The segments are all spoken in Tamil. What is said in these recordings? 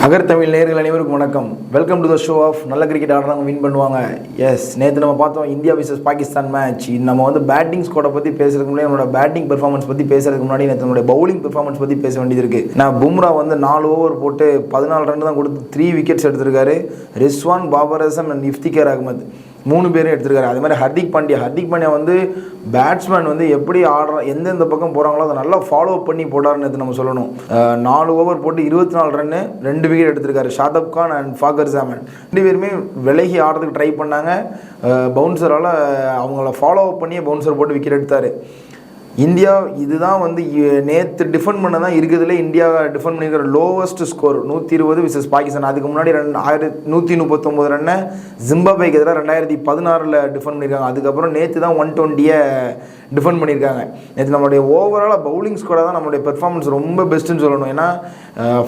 அகர் தமிழ் நேயர்கள் அனைவருக்கும் வணக்கம். Welcome to the show of நல்ல கிரிக்கெட் ஆடுறவங்க வின் பண்ணுவாங்க. எஸ், நேற்று நம்ம பார்த்தோம் இந்தியா விசஸ் பாகிஸ்தான் மேட்ச். நம்ம வந்து பேட்டிங் ஸ்குவாடை பற்றி பேசுறதுக்கு முன்னாடி நம்மளோட பேட்டிங் பெர்ஃபார்மன்ஸ் பற்றி பேசுறதுக்கு முன்னாடி நேற்று நம்மளுடைய பவுலிங் பெர்ஃபார்மன்ஸ் பற்றி பேச வேண்டியது இருக்குது. நான் பும்ரா வந்து 4 ஓவர் போட்டு 14 ரன் தான் கொடுத்து 3 விக்கெட்ஸ் எடுத்திருக்காரு. ரிஸ்வான், பாபர் அசம் அண்ட் இஃப்திகார் அகமது 3 பேரும் எடுத்திருக்காரு. அதே மாதிரி ஹர்திக் பாண்டியா வந்து பேட்ஸ்மேன் வந்து எப்படி ஆடுற எந்தெந்த பக்கம் போகிறாங்களோ அதை நல்லா ஃபாலோ பண்ணி போட்டாருன்னு நம்ம சொல்லணும். 4 ஓவர் போட்டு 24 ரன்னு 2 விக்கெட் எடுத்திருக்காரு. ஷாதப் கான் அண்ட் ஃபாகர் ஜாமன் 2 பேருமே விலகி ஆடுறதுக்கு ட்ரை பண்ணாங்க. பவுன்சரால் அவங்கள ஃபாலோ பண்ணியே பவுன்சர் போட்டு விக்கெட் எடுத்தார். இந்தியா இதுதான் வந்து நேற்று டிஃபெண்ட் பண்ண தான் இருக்குதுல இந்தியா டிஃபெண்ட் பண்ணிக்கிற லோவஸ்ட் ஸ்கோர் 120 விசஸ் பாகிஸ்தான். அதுக்கு முன்னாடி 139 ரன்னை ஜிம்பாப்வேக்கு எதிராக 2016 டிஃபெண்ட் பண்ணியிருக்காங்க. அதுக்கப்புறம் நேற்று தான் 120 டிஃபெண்ட் பண்ணியிருக்காங்க. நேற்று நம்மளுடைய ஓவராலாக பவுலிங் ஸ்குவாடாக தான் நம்மளுடைய பெர்ஃபார்மன்ஸ் ரொம்ப பெஸ்ட்டுன்னு சொல்லணும். ஏன்னா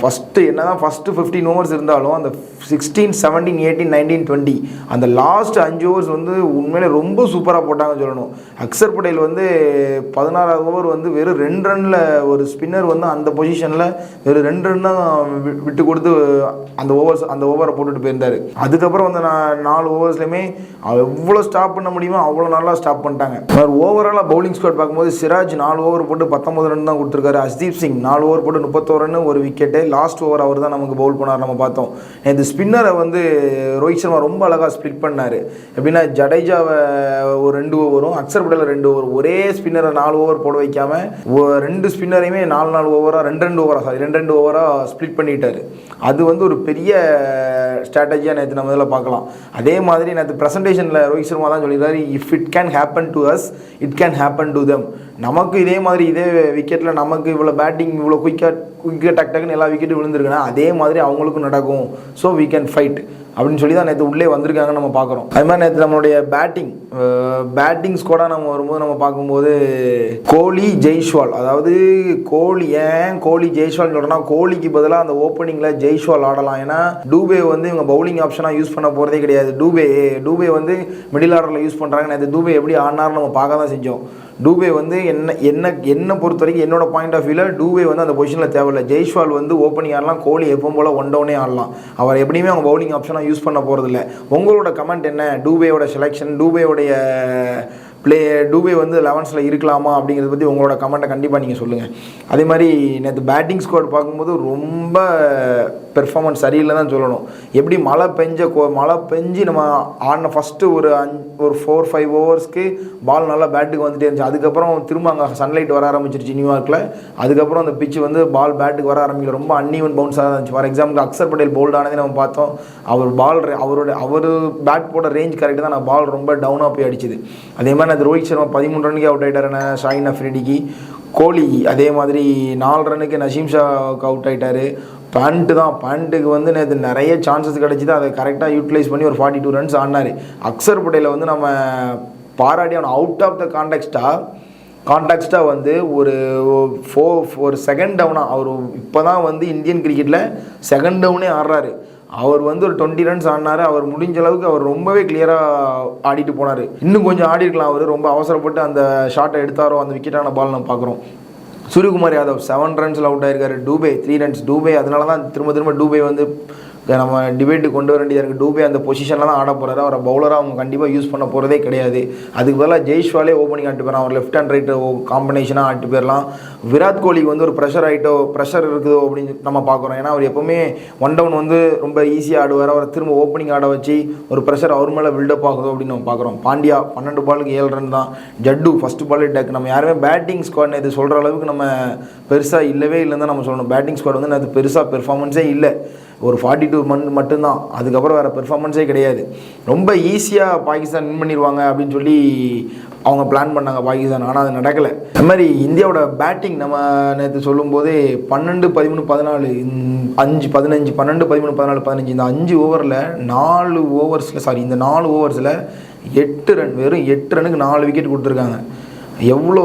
ஃபஸ்ட்டு 15 ஓவர்ஸ் இருந்தாலும் அந்த 16, 17, 18, 19, 20 அந்த லாஸ்ட் 5 ஓவர்ஸ் வந்து உண்மையிலே ரொம்ப சூப்பராக போட்டாங்கன்னு சொல்லணும். அக்சர் பட்டேல் வந்து 16வது ஓவர் வந்து வெறும் 2 ரனில் ஒரு ஸ்பின்னர் வந்து அந்த பொசிஷனில் வெறும் 2 ரன் தான் விட்டு கொடுத்து அந்த ஓவரை போட்டுட்டு போயிருந்தார். அதுக்கப்புறம் வந்து 4 ஓவர்ஸ்லையுமே எவ்வளோ ஸ்டாப் பண்ண முடியுமோ அவ்வளோ நல்லா ஸ்டாப் பண்ணிட்டாங்க. ஓவராலாக பவுலிங் ஸ்குவாட் பார்க்கும்போது சிராஜ் 4 ஓவர் போட்டு 19 ரன் தான் கொடுத்துருக்காரு. ஹர்தீப் சிங் 4 ஓவர் போட்டு 31 ரன், ஒரு விக்கெட்டு. லாஸ்ட் ஓவர் அவர் தான் நமக்கு பவுல் பண்ணார். நம்ம பார்த்தோம் இந்த ஸ்பின்னரை வந்து ரோஹித் சர்மா ரொம்ப அழகாக ஸ்பிளிட் பண்ணார். எப்படின்னா ஜடேஜாவை ஒரு 2 ஓவரும் அக்சர் பட்டேல் 2 ஓவர், ஒரே ஸ்பின்னரை 4 ஓவர் போட வைக்காம 2 ஸ்பின்னரையுமே 4 ஓவராக 2 ஓவராக ஸ்பிளிட் பண்ணிட்டாரு. அது வந்து ஒரு பெரிய ஸ்ட்ராட்டஜியாக நேற்று நம்ம இதில் பார்க்கலாம். அதே மாதிரி நேற்று ப்ரெசன்டேஷனில் ரோஹித் சர்மா தான் சொல்லியிருக்காரு, if it can happen to us it can happen to them. நமக்கு இதே மாதிரி இதே விக்கெட்டில் நமக்கு இவ்வளோ பேட்டிங் இவ்வளோ குயிக்காக டக்குன்னு எல்லா விக்கெட்டும் விழுந்திருக்குன்னா அதே மாதிரி அவங்களுக்கும் நடக்கும். ஸோ வி கேன் ஃபைட் அப்படின்னு சொல்லி தான் நேற்று உள்ளே வந்திருக்காங்கன்னு நம்ம பார்க்குறோம். அது மாதிரி நேற்று நம்மளுடைய பேட்டிங் ஸ்குவாடாக நம்ம வரும்போது நம்ம பார்க்கும்போது கோலி, ஜெய்ஸ்வால், அதாவது கோலி ஜெய்ஸ்வால் சொல்கிறோன்னா கோலிக்கு பதிலாக அந்த ஓப்பனிங்கில் ஜெய்ஸ்வால் ஆடலாம். ஏன்னா டூபே வந்து இவங்க பவுலிங் ஆப்ஷனாக யூஸ் பண்ண போகிறதே கிடையாது. டூபே வந்து மிடில் ஆர்டரில் யூஸ் பண்ணுறாங்க. நேற்று டூபே எப்படி ஆடினார்னு நம்ம பார்க்க தான் செஞ்சோம். டூபே வந்து என்ன பொறுத்த வரைக்கும் என்னோட பாயிண்ட் ஆஃப் வியூவில் டூபே வந்து அந்த பொசிஷனில் தேவையில்லை. ஜெய்ஸ்வால் வந்து ஓப்பனிங் ஆடலாம், கோலி எப்பவும் போல் 1 டவுனே ஆடலாம். அவர் எப்படியுமே அவங்க பவுலிங் ஆப்ஷனாக யூஸ் பண்ண போகிறதில்ல. உங்களோட கமெண்ட் என்ன? டூபேயோட செலெக்ஷன், டூபே வந்து 11ல் இருக்கலாமா அப்படிங்கிறத பற்றி உங்களோட கமெண்ட்டை கண்டிப்பாக நீங்கள் சொல்லுங்கள். அதே மாதிரி நேற்று பேட்டிங் ஸ்குவாட் பார்க்கும்போது ரொம்ப பெர்ஃபார்மன்ஸ் சரியில்லை தான் சொல்லணும். எப்படி மழை பெஞ்சு நம்ம ஆடின ஃபஸ்ட்டு ஒரு 4-5 ஓவர்ஸ்க்கு பால் நல்லா பேட்டுக்கு வந்துட்டே இருந்துச்சு. அதுக்கப்புறம் திரும்ப அங்கே சன்லைட் வர ஆரம்பிச்சிருச்சு நியூயார்க்கில். அதுக்கப்புறம் அந்த பிச்சு வந்து பால் பேட்டுக்கு வர ஆரம்பிக்கல. ரொம்ப அன்ஈவன் பவுன்ஸாக இருந்துச்சு. For example Axar Patel bowled ஆனதே நம்ம பார்த்தோம். அவர் பேட் போட ரேஞ்ச் கரெக்டு தான், நான் பால் ரொம்ப டவுனாக போய் அடிச்சுது. அதே மாதிரி அது ரோஹித் சர்மா 13 ரன்னுக்கு அவுட் ஆகிட்டார் ஷாஹின் அஃப்ரிடிக்கு. கோலி அதே மாதிரி 4 ரன்னுக்கு நசீம் ஷாவுக்கு அவுட் ஆகிட்டார். பேண்ட்டுக்கு வந்து நேற்று நிறைய சான்சஸ் கிடச்சிது. அதை கரெக்டாக யூட்டிலைஸ் பண்ணி ஒரு 42 ரன்ஸ் ஆடினார். அக்சர் பட்டேலை வந்து நம்ம பாராட்டி அவன் அவுட் ஆஃப் த கான்டாக்ஸ்டாக வந்து ஒரு செகண்ட் டவுனாக அவர் இப்போ தான் வந்து இந்தியன் கிரிக்கெட்டில் செகண்ட் டவுனே ஆடுறாரு. அவர் வந்து ஒரு 20 ரன்ஸ் ஆடினார். அவர் முடிஞ்ச அளவுக்கு அவர் ரொம்பவே கிளியராக ஆடிட்டு போனார். இன்னும் கொஞ்சம் ஆடிருக்கலாம். அவர் ரொம்ப அவசரப்பட்டு அந்த ஷாட்டை எடுத்தாரோ, அந்த விக்கெட்டான பால் நம்ம பார்க்குறோம். சூரியகுமார் யாதவ் 7 ரன்ஸில் அவுட் ஆயிருக்காரு. டூபே 3 ரன்ஸ். அதனால தான் திரும்ப டூபே வந்து நம்ம டிபேட்டு கொண்டு வர வேண்டியதாக இருக்குது. டூபே அந்த பொசிஷனில் தான் ஆட போகிறாரு. அவரை பவுலராக அவங்க கண்டிப்பாக யூஸ் பண்ண போகிறதே கிடையாது. அதுக்கு பதிலாக ஜெய்ஸ்வாலே ஓப்பனிங் ஆட்டு போயிடலாம். அவர் லெஃப்ட் அண்ட் ரைட்டு காம்பினேஷனாக ஆட்டு போயிடலாம். விராட் கோலிக்கு வந்து ஒரு ப்ரெஷர் இருக்குதோ அப்படின்னு நம்ம பார்க்குறோம். ஏன்னா அவர் எப்போவுமே 1 டவுன் வந்து ரொம்ப ஈஸியாக ஆடுவார். அவரை திரும்ப ஓப்பனிங் ஆட வச்சு ஒரு ப்ரெஷர் அவர் மேலே பில்டப் ஆகுதோ அப்படின்னு நம்ம பார்க்குறோம். பாண்டியா 12 பாலுக்கு 7 ரன் தான். ஜட்டு ஃபஸ்ட்டு பாலே டேக். நம்ம யாருமே பேட்டிங் ஸ்குவாட் இது சொல்கிற அளவுக்கு நம்ம பெருசாக இல்லைன்னு தான் நம்ம சொல்லணும். பேட்டிங் ஸ்குவாட் வந்து அது பெருசாக பெர்ஃபார்மன்ஸே இல்லை. ஒரு 42 மட்டும்தான். அதுக்கப்புறம் வேறு பெர்ஃபார்மன்ஸே கிடையாது. ரொம்ப ஈஸியாக பாகிஸ்தான் வின் பண்ணிடுவாங்க அப்படின்னு சொல்லி அவங்க பிளான் பண்ணாங்க பாகிஸ்தான். ஆனால் அது நடக்கலை. அது மாதிரி இந்தியாவோட பேட்டிங் நம்ம நேற்று சொல்லும்போதே 12, 13, 14, 5, 15, 12, 13, 14, 15 இந்த 5 ஓவரில் 4 ஓவர்ஸில் 8 ரன், வெறும் 8 ரனுக்கு 4 விக்கெட் கொடுத்துருக்காங்க. எவ்வளோ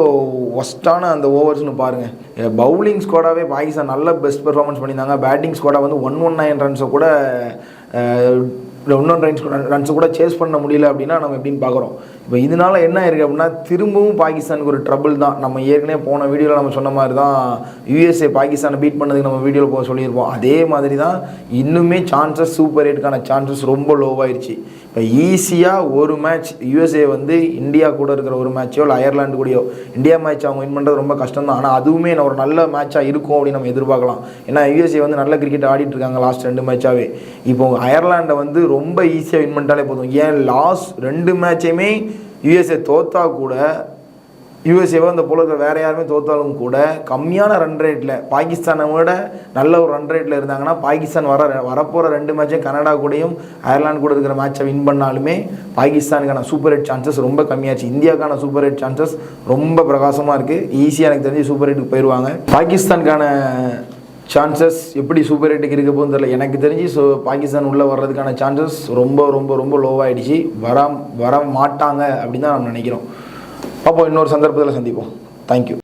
ஒஸ்ட்டான அந்த ஓவர்ஸ்னு பாருங்கள். பவுலிங் ஸ்குவாடாகவே பாகிஸ்தான் நல்ல பெஸ்ட் பெர்ஃபார்மன்ஸ் பண்ணியிருந்தாங்க. பேட்டிங் ஸ்குவாடாக வந்து 119 ரன்ஸை கூட இன்னொன்று ரன்ஸ் கூட சேஸ் பண்ண முடியல அப்படின்னா நம்ம எப்படின்னு பார்க்குறோம். இப்போ இதனால என்ன இருக்குது அப்படின்னா திரும்பவும் பாகிஸ்தானுக்கு ஒரு ட்ரபிள் தான். நம்ம ஏற்கனவே போன வீடியோவில் நம்ம சொன்ன மாதிரி தான் யூஎஸ்ஏ பாகிஸ்தானை பீட் பண்ணதுக்கு நம்ம வீடியோவில் போக சொல்லியிருப்போம். அதே மாதிரி தான் இன்னுமே சான்சஸ் சூப்பர் 8க்கான சான்சஸ் ரொம்ப லோவாகிடுச்சு. இப்போ ஈஸியாக ஒரு மேட்ச் யூஎஸ்ஏ வந்து இந்தியா கூட இருக்கிற ஒரு மேட்சோ இல்லை அயர்லாண்டு கூடயோ இந்தியா மேட்ச் அவங்க வின் பண்ணுறது ரொம்ப கஷ்டம் தான். ஆனால் அதுவுமே ஒரு நல்ல மேட்சாக இருக்கும் அப்படின்னு நம்ம எதிர்பார்க்கலாம். ஏன்னா யூஎஸ்ஏ வந்து நல்ல கிரிக்கெட் ஆடிட்டு இருக்காங்க லாஸ்ட் 2 மேட்சாகவே. இப்போ அயர்லாண்டை வந்து ரொம்ப ஈஸியாக வின் பண்ணிட்டாலே போதும். ஏன் லாஸ்ட் 2 மேட்சையுமே யூஎஸ்ஏ தோத்தா கூட யூஎஸ்ஏவை அந்த போல இருக்கிற வேறு யாருமே தோத்தாலும் கூட கம்மியான ரன் ரேட்டில் பாகிஸ்தானை விட நல்ல ஒரு ரன் ரேட்டில் இருந்தாங்கன்னா பாகிஸ்தான் வரப்போகிற 2 மேட்சும் கனடா கூடயும் அயர்லாந்து கூட இருக்கிற மேட்சை வின் பண்ணாலுமே பாகிஸ்தானுக்கான சூப்பர் 8 சான்சஸ் ரொம்ப கம்மியாச்சு. இந்தியாவுக்கான சூப்பர் 8 சான்சஸ் ரொம்ப பிரகாசமாக இருக்குது. ஈஸியாக எனக்கு தெரிஞ்சு சூப்பர் 8க்கு போயிடுவாங்க. பாகிஸ்தானுக்கான சான்சஸ் எப்படி சூப்பர் 8க்கு இருக்க போகுதுன்னு தெரியல. எனக்கு தெரிஞ்சு பாகிஸ்தான் உள்ளே வர்றதுக்கான சான்சஸ் ரொம்ப ரொம்ப ரொம்ப லோவாகிடுச்சு. வர மாட்டாங்க அப்படின்னு தான் நம்ம நினைக்கிறோம். அப்போ இன்னொரு சந்தர்ப்பத்தில் சந்திப்போம். தேங்க்யூ.